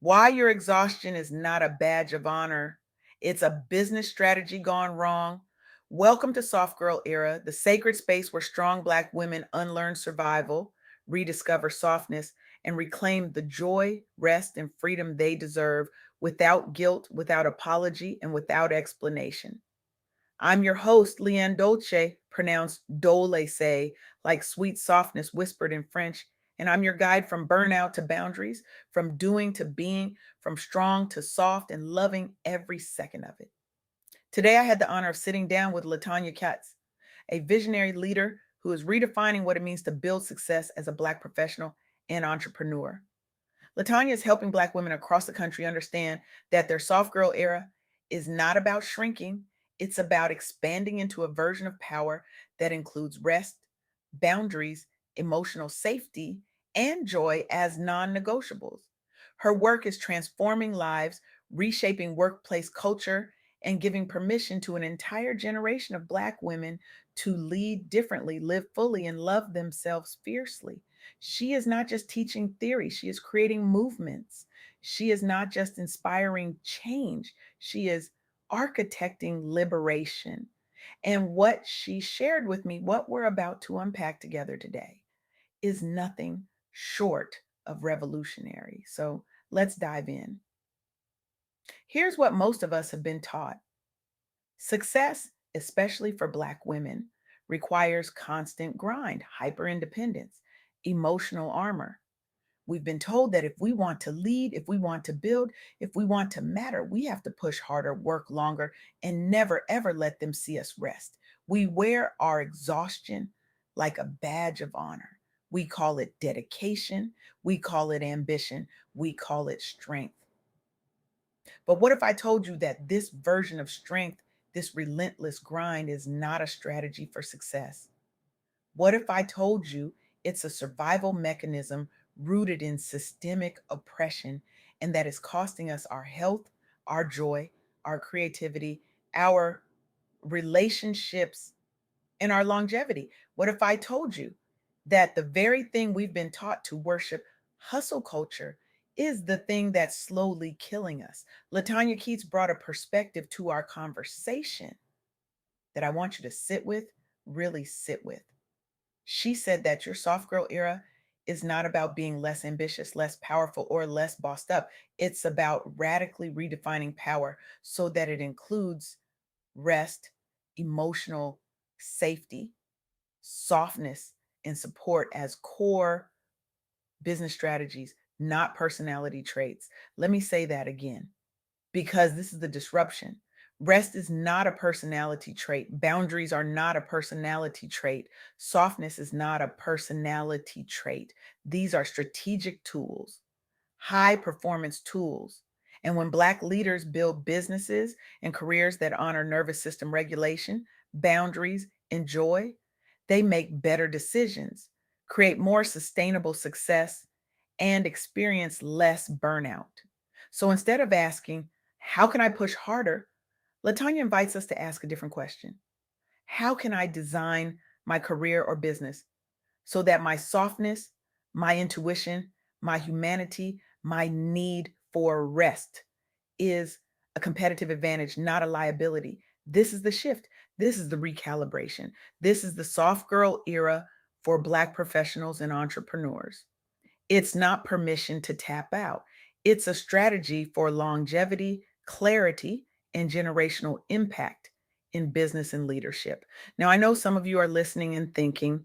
Why your exhaustion is not a badge of honor. It's a business strategy gone wrong. Welcome to Soft Girl Era, the sacred space where strong Black women unlearn survival, rediscover softness, and reclaim the joy, rest, and freedom they deserve without guilt, without apology, and without explanation. I'm your host, LeAnne Dolce, pronounced Dole, like sweet softness whispered in French. And I'm your guide from burnout to boundaries, from doing to being, from strong to soft, and loving every second of it. Today, I had the honor of sitting down with LaTonya Keatz, a visionary leader who is redefining what it means to build success as a Black professional and entrepreneur. LaTonya is helping Black women across the country understand that their soft girl era is not about shrinking, it's about expanding into a version of power that includes rest, boundaries, emotional safety, and joy as non negotiables. Her work is transforming lives, reshaping workplace culture, and giving permission to an entire generation of Black women to lead differently, live fully, and love themselves fiercely. She is not just teaching theory, she is creating movements. She is not just inspiring change, she is architecting liberation. And what she shared with me, what we're about to unpack together today, is nothing short of revolutionary. So let's dive in. Here's what most of us have been taught: success, especially for Black women, requires constant grind, hyper independence, emotional armor. We've been told that if we want to lead, if we want to build, if we want to matter, we have to push harder, work longer, and never ever let them see us rest. We wear our exhaustion like a badge of honor. We call it dedication. We call it ambition. We call it strength. But what if I told you that this version of strength, this relentless grind, is not a strategy for success? What if I told you it's a survival mechanism rooted in systemic oppression and that is costing us our health, our joy, our creativity, our relationships, and our longevity? What if I told you that the very thing we've been taught to worship, hustle culture, is the thing that's slowly killing us? LaTonya Keatz brought a perspective to our conversation that I want you to sit with, really sit with. She said that your soft girl era is not about being less ambitious, less powerful, or less bossed up. It's about radically redefining power so that it includes rest, emotional safety, softness, and support as core business strategies, not personality traits. Let me say that again, because this is the disruption. Rest is not a personality trait. Boundaries are not a personality trait. Softness is not a personality trait. These are strategic tools, high performance tools. And when Black leaders build businesses and careers that honor nervous system regulation, boundaries, and joy, they make better decisions, create more sustainable success, and experience less burnout. So instead of asking, how can I push harder? LaTonya invites us to ask a different question. How can I design my career or business so that my softness, my intuition, my humanity, my need for rest is a competitive advantage, not a liability? This is the shift. This is the recalibration. This is the soft girl era for Black professionals and entrepreneurs. It's not permission to tap out. It's a strategy for longevity, clarity, and generational impact in business and leadership. Now, I know some of you are listening and thinking,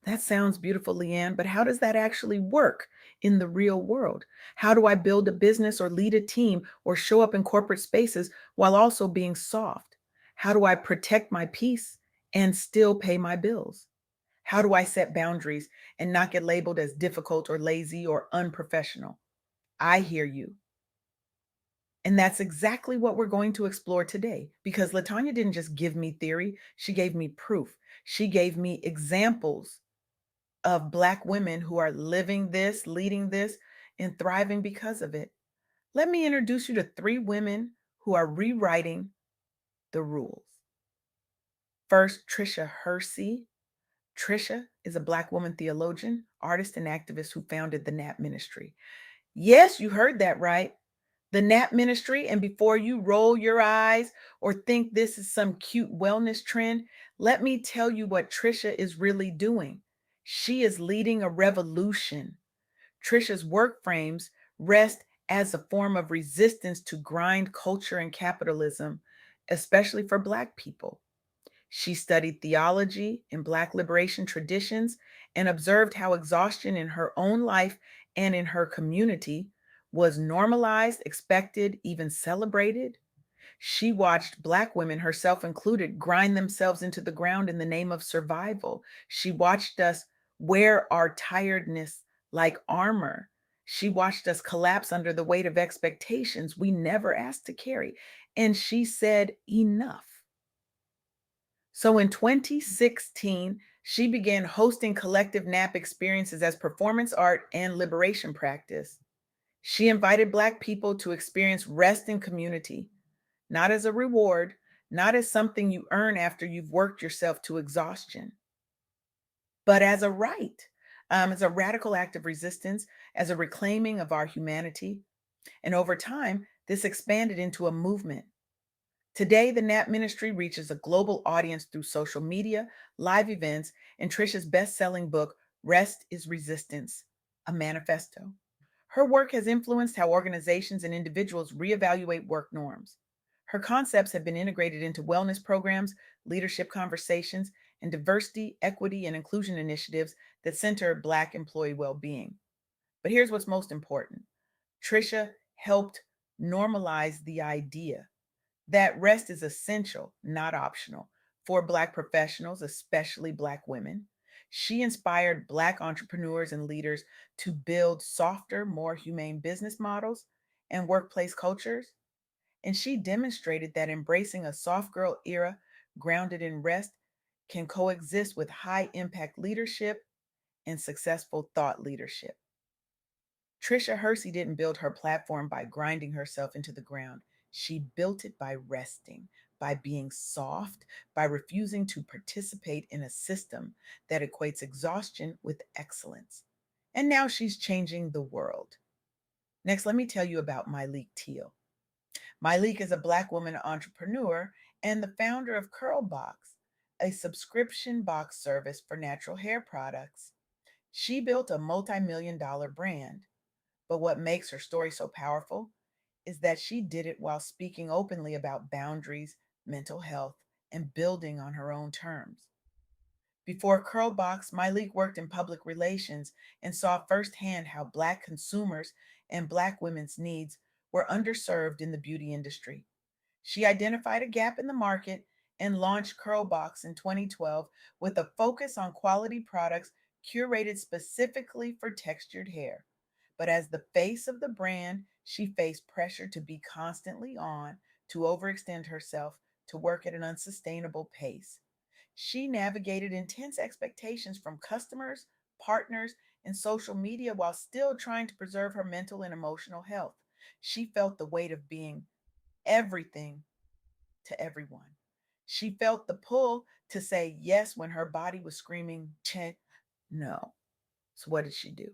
that sounds beautiful, LeAnne, but how does that actually work in the real world? How do I build a business or lead a team or show up in corporate spaces while also being soft? How do I protect my peace and still pay my bills? How do I set boundaries and not get labeled as difficult or lazy or unprofessional? I hear you. And that's exactly what we're going to explore today, because LaTonya didn't just give me theory, she gave me proof. She gave me examples of Black women who are living this, leading this, and thriving because of it. Let me introduce you to three women who are rewriting the rules. First, Trisha Hersey. Trisha is a Black woman theologian, artist, and activist who founded the NAP Ministry. Yes, you heard that right. The Nap Ministry. And before you roll your eyes or think this is some cute wellness trend, let me tell you what Trisha is really doing. She is leading a revolution. Trisha's work frames rest as a form of resistance to grind culture and capitalism, especially for Black people. She studied theology and Black liberation traditions and observed how exhaustion in her own life and in her community was normalized, expected, even celebrated. She watched Black women, herself included, grind themselves into the ground in the name of survival. She watched us wear our tiredness like armor. She watched us collapse under the weight of expectations we never asked to carry. And she said, enough. So in 2016, she began hosting collective nap experiences as performance art and liberation practice. She invited Black people to experience rest in community, not as a reward, not as something you earn after you've worked yourself to exhaustion, but as a right, as a radical act of resistance, as a reclaiming of our humanity. And over time, this expanded into a movement. Today, the NAP ministry reaches a global audience through social media, live events, and Trisha's best selling book, Rest is Resistance, a manifesto. Her work has influenced how organizations and individuals reevaluate work norms. Her concepts have been integrated into wellness programs, leadership conversations, and diversity, equity, and inclusion initiatives that center Black employee well being. But here's what's most important: Trisha helped normalize the idea that rest is essential, not optional, for Black professionals, especially Black women. She inspired Black entrepreneurs and leaders to build softer, more humane business models and workplace cultures. And she demonstrated that embracing a soft girl era grounded in rest can coexist with high impact leadership and successful thought leadership. Trisha Hersey didn't build her platform by grinding herself into the ground. She built it by resting, by being soft, by refusing to participate in a system that equates exhaustion with excellence. And now she's changing the world. Next, let me tell you about Myleik Teal. Myleik is a Black woman entrepreneur and the founder of Curlbox, a subscription box service for natural hair products. She built a multi-million dollar brand, but what makes her story so powerful is that she did it while speaking openly about boundaries, mental health, and building on her own terms. Before Curlbox, Myleik worked in public relations and saw firsthand how Black consumers and Black women's needs were underserved in the beauty industry. She identified a gap in the market and launched Curlbox in 2012 with a focus on quality products curated specifically for textured hair. But as the face of the brand, she faced pressure to be constantly on, to overextend herself, to work at an unsustainable pace. She navigated intense expectations from customers, partners, and social media while still trying to preserve her mental and emotional health. She felt the weight of being everything to everyone. She felt the pull to say yes when her body was screaming, check, no. So, what did she do?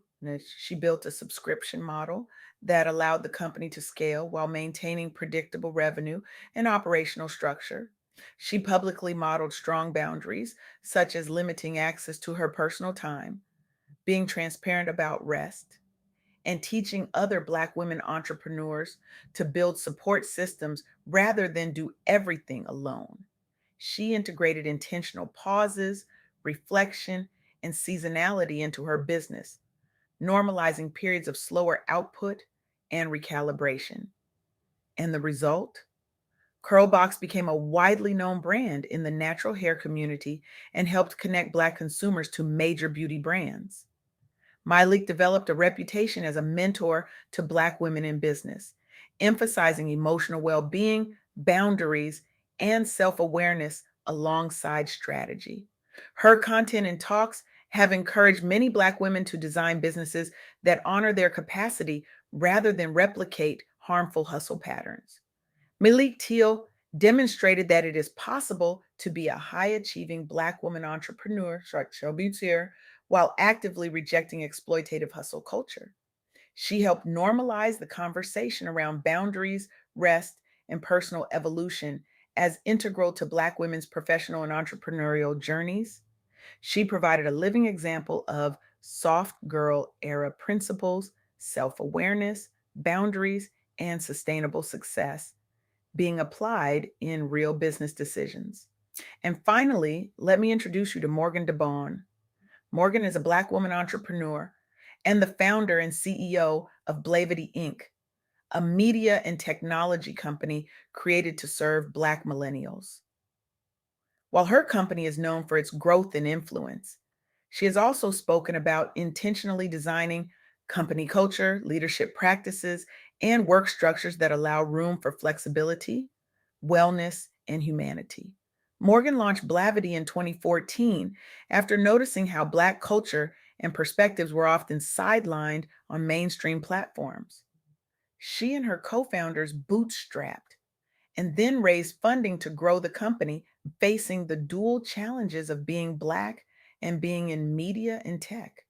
She built a subscription model that allowed the company to scale while maintaining predictable revenue and operational structure. She publicly modeled strong boundaries, such as limiting access to her personal time, being transparent about rest, and teaching other Black women entrepreneurs to build support systems rather than do everything alone. She integrated intentional pauses, reflection, and seasonality into her business, normalizing periods of slower output and recalibration. And the result? Curlbox became a widely known brand in the natural hair community and helped connect Black consumers to major beauty brands. Myleik developed a reputation as a mentor to Black women in business, emphasizing emotional well being, boundaries, and self awareness alongside strategy. Her content and talks have encouraged many Black women to design businesses that honor their capacity rather than replicate harmful hustle patterns. Myleik Teal demonstrated that it is possible to be a high achieving Black woman entrepreneur, Shelby here, while actively rejecting exploitative hustle culture. She helped normalize the conversation around boundaries, rest, and personal evolution as integral to Black women's professional and entrepreneurial journeys. She provided a living example of soft girl era principles, self awareness, boundaries, and sustainable success being applied in real business decisions. And finally, let me introduce you to Morgan DeBaun. Morgan is a Black woman entrepreneur and the founder and CEO of Blavity Inc., a media and technology company created to serve Black millennials. While her company is known for its growth and influence, she has also spoken about intentionally designing company culture, leadership practices, and work structures that allow room for flexibility, wellness, and humanity. Morgan launched Blavity in 2014 after noticing how Black culture and perspectives were often sidelined on mainstream platforms. She and her co founders bootstrapped and then raised funding to grow the company, facing the dual challenges of being Black and being in media and tech.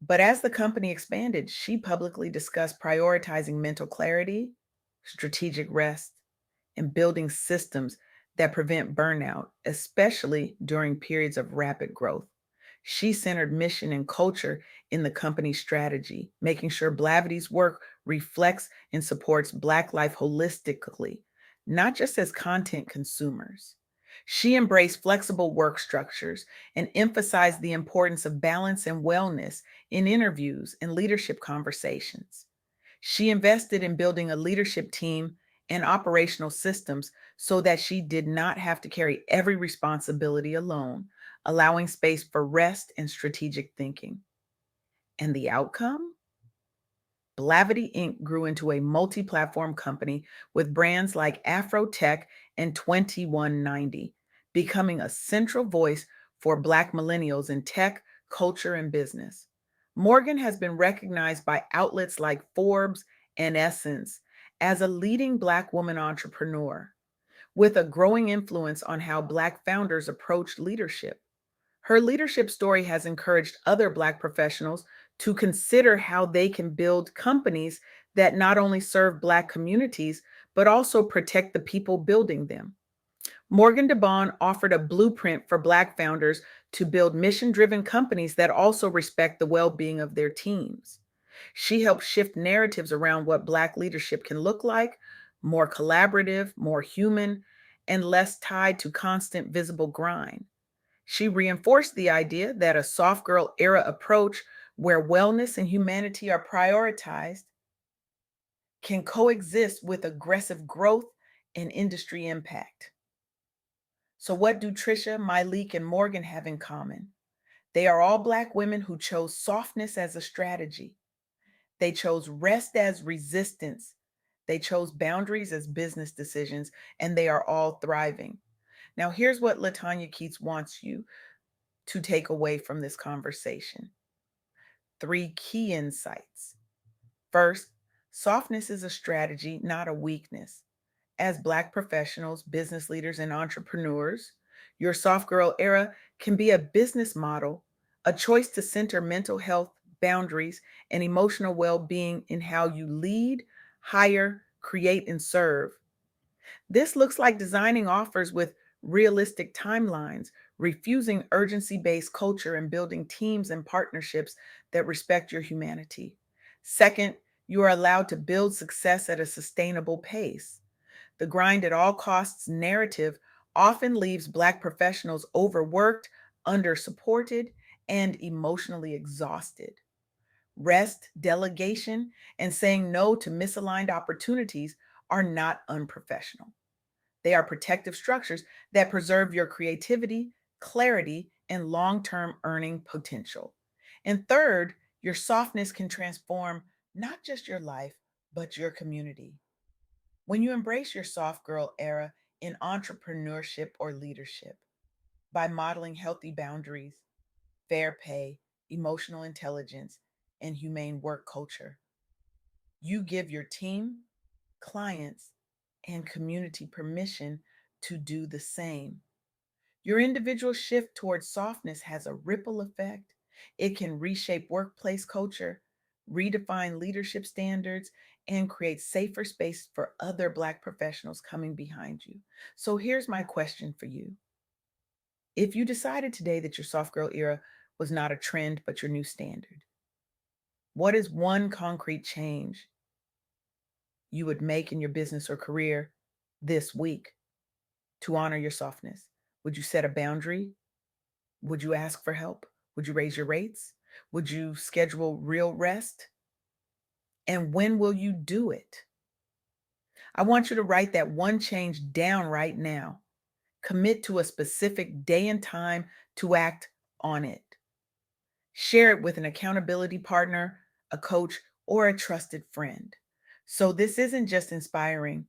But as the company expanded, she publicly discussed prioritizing mental clarity, strategic rest, and building systems that prevent burnout, especially during periods of rapid growth. She centered mission and culture in the company's strategy, making sure Blavity's work reflects and supports Black life holistically, not just as content consumers. She embraced flexible work structures and emphasized the importance of balance and wellness in interviews and leadership conversations. She invested in building a leadership team and operational systems so that she did not have to carry every responsibility alone, allowing space for rest and strategic thinking. And the outcome? Blavity Inc. grew into a multi platform company with brands like Afro Tech and 2190, becoming a central voice for Black millennials in tech, culture, and business. Morgan has been recognized by outlets like Forbes and Essence as a leading Black woman entrepreneur, with a growing influence on how Black founders approach leadership. Her leadership story has encouraged other Black professionals to consider how they can build companies that not only serve Black communities, but also protect the people building them. Morgan DeBaun offered a blueprint for Black founders to build mission driven companies that also respect the well being of their teams. She helped shift narratives around what Black leadership can look like: more collaborative, more human, and less tied to constant visible grind. She reinforced the idea that a soft girl era approach where wellness and humanity are prioritized can coexist with aggressive growth and industry impact. So, what do Trisha, Myleik, and Morgan have in common? They are all Black women who chose softness as a strategy. They chose rest as resistance. They chose boundaries as business decisions, and they are all thriving. Now, here's what LaTonya Keatz wants you to take away from this conversation: three key insights. First, softness is a strategy, not a weakness. As Black professionals, business leaders, and entrepreneurs, your soft girl era can be a business model, a choice to center mental health, boundaries, and emotional well being in how you lead, hire, create, and serve. This looks like designing offers with realistic timelines, refusing urgency based culture, and building teams and partnerships that respect your humanity. Second, you are allowed to build success at a sustainable pace. The grind at all costs narrative often leaves Black professionals overworked, undersupported, and emotionally exhausted. Rest, delegation, and saying no to misaligned opportunities are not unprofessional. They are protective structures that preserve your creativity, clarity, and long term earning potential. And third, your softness can transform not just your life, but your community. When you embrace your soft girl era in entrepreneurship or leadership by modeling healthy boundaries, fair pay, emotional intelligence, and humane work culture, you give your team, clients, and community permission to do the same. Your individual shift towards softness has a ripple effect. It can reshape workplace culture, redefine leadership standards, and create safer space for other Black professionals coming behind you. So here's my question for you. If you decided today that your soft girl era was not a trend, but your new standard, what is one concrete change you would make in your business or career this week to honor your softness? Would you set a boundary? Would you ask for help? Would you raise your rates? Would you schedule real rest? And when will you do it? I want you to write that one change down right now. Commit to a specific day and time to act on it. Share it with an accountability partner, a coach, or a trusted friend. So this isn't just inspiring,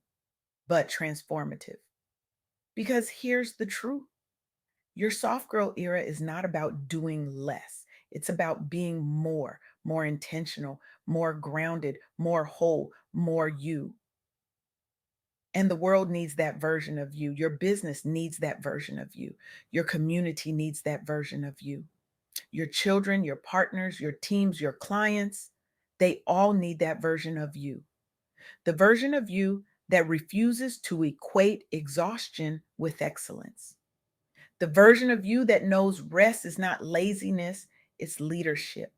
but transformative. Because here's the truth: your soft girl era is not about doing less. It's about being more intentional, more grounded, more whole, more you. And the world needs that version of you. Your business needs that version of you. Your community needs that version of you. Your children, your partners, your teams, your clients, they all need that version of you. The version of you that refuses to equate exhaustion with excellence. The version of you that knows rest is not laziness, it's leadership.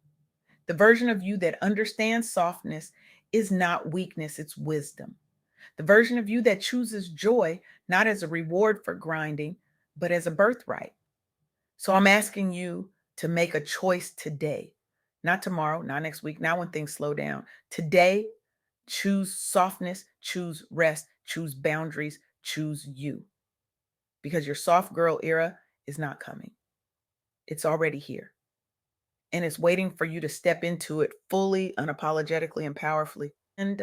The version of you that understands softness is not weakness, it's wisdom. The version of you that chooses joy not as a reward for grinding, but as a birthright. So I'm asking you to make a choice today, not tomorrow, not next week, not when things slow down. Today, choose softness, choose rest, choose boundaries, choose you. Because your soft girl era is not coming, it's already here. And it's waiting for you to step into it fully, unapologetically, and powerfully. And